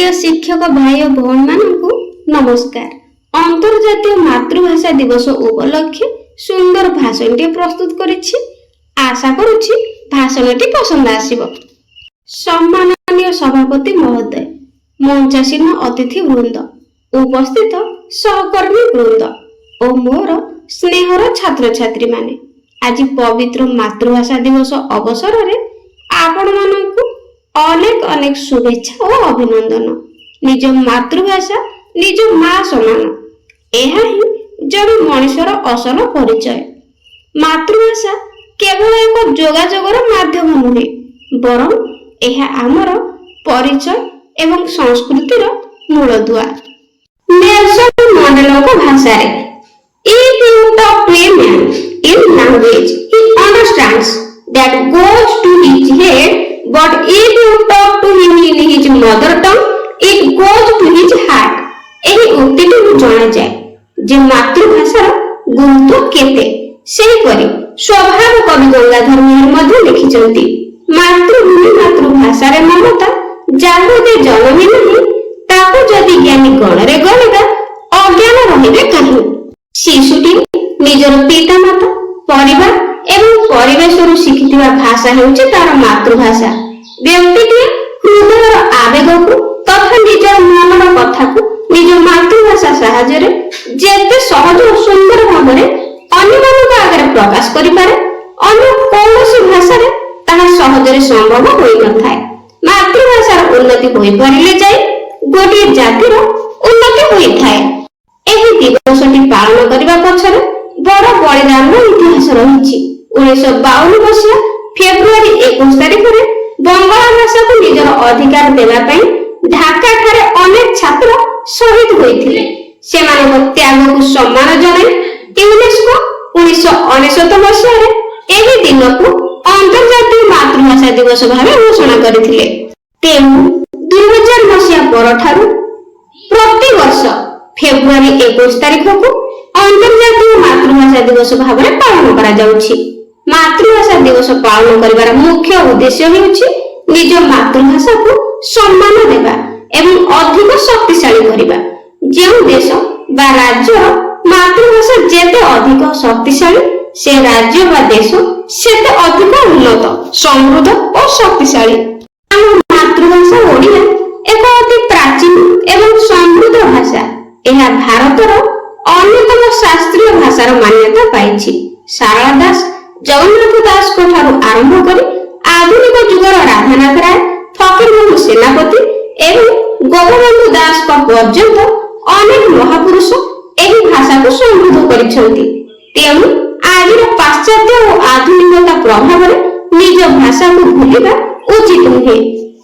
प्रिय शिक्षक भाई और भौणी मानू नमस्कार। अंतर्जातीय मातृभाषा दिवस उपलक्षे सुंदर भाषण टी प्रस्तुत करिछि। आशा करुछि भाषणटी पसंद आसिबो। सम्माननीय सभापति महोदय, मंचासीन अतिथि वृंद, उपस्थित सहकर्मी वृंद और मोर स्नेहर छात्र छात्री माने, आज पवित्र मातृभाषा दिवस अवसर रे आपण मानकु अनेक अनेक शुभेच्छा और अभिनंदन। निज मातृभाषा निज माँ समान, यह ही जड़े मनुष्यर असल परिचय। मातृभाषा केवल एक जोगाजोगर माध्यम नुहे, बरं यह आमर परिचय एवं संस्कृतिर मूलदुआ। नेल्सन मंडेला भाषा रे, if you talk to a man in language he understands that goes to his head, but if you talk to him in his mother tongue it goes to his heart। एही उक्तिटी जणा जाए जे मातृभाषार गुरुत्व केते, सेही परि स्वभाव कवि गंगाधर मेहर मध्ये लिखिचंती, मातृभूमि मातृभाषा रे ममता जाहु दे जनमी नहीं, ताकू जदि ज्ञानी गणरे गणिबा अज्ञान रहिबे काहे। शिशुटी निजर पिता माता परिवार एवं परिवेशरु शिखिथिबा भाषा हेउछि तार मातृभाषा। व्यक्तिटी हृदयर आवेगकु तथा निजर मनर कथाकु निज मातृभाषा साहाय्य रे जेते सहज और सुंदर भाବରେ अन्यମାନଙ୍କ आगे प्रकाश करिपारे, अन्य कौनसी भाषा रे ताहा सहजरे संभव होई नथाय। मातृभाषार उन्नति होई परिले जाय गोटे जातिर उन्नति होई थाए। एही दिवसटी पालन करिबा पछरे बड़ बलिदानर इतिहास रहिछि। 1952 मसिया फेब्रुआरी 21 तारिख रे बंगाला भाषा को निजर अधिकार देबा पई ढाका ठारे अनेक छात्र शहीद होइथिले। सेमानक त्याग को सम्मान जणाई यूनेस्को 1969 मसिया रे एही दिनकु अंतर्जातीय मातृभाषा दिवस भावे घोषणा करथिले। तेणु 2000 मसिया परठारु प्रति वर्ष फेब्रुआरी 21 तारिख को अंतर्जातीय मातृभाषा दिवस भावे पालन करा जाउछि। मातृभाषा दिवस पालन करिवार मुख्य उद्देश्य हेउछि निज मातृभाषा को सम्मान देबा एवं अधिक शक्तिशाली करिबा। जेउ देश बा राज्य मातृभाषा जेते अधिक शक्तिशाली, से राज्य बा देश सेते अधिक उन्नत, समृद्ध और शक्तिशाली। आम मातृभाषा ओडिया एक अति प्राचीन एवं समृद्ध भाषा। यह भारतर अन्यतम शास्त्रीय भाषार मान्यता पाइछि। शारदा दास, जगन्नाथ दास को ठारू आरंभ करी आधुनिक जुगर राधानाथ राय, फकीरमोहन सेनापति एवं गोपबंधु दास का पर्यंत अनेक महापुरुष एही भाषा को समृद्ध करिसेंती। तेणु आजिर पाश्चात्य और आधुनिकता प्रभाव रे निज भाषा को भूलिबा उचित नुहे।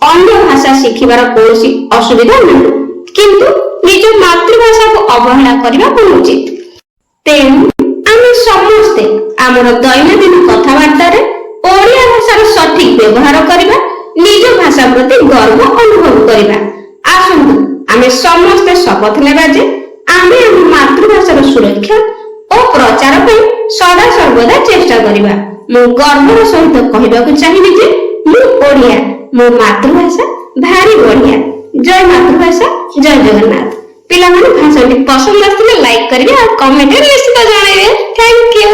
अन्य भाषा शिखिबार कोनोसी असुविधा नहीं, किंतु निज मातृभाषा को अवहेला करिबा अनुचित। तेणु आमे समस्ते आमर दैनंदिन कथाबार्ता रे ओडिया भाषार सठिक व्यवहार करिबा, निज भाषा प्रति गर्व अनुभव करिबा। आसंतु आमे समस्ते शपथ नेबा जे आमे आम मातृभाषार सुरक्षा और प्रचार पई सदा सर्वदा चेष्टा करिबा। मु गर्वर सहित कहिबाकु चाहिबि जे मु ओडिया, मो मातृभाषा भारी बढ़िया। जय मातृभाषा, जय जगन्नाथ। पिला माने भाषाटी पसंद आथिले लाइक करिवे और कमेंट रे निश्चित जणाइबे। Thank you.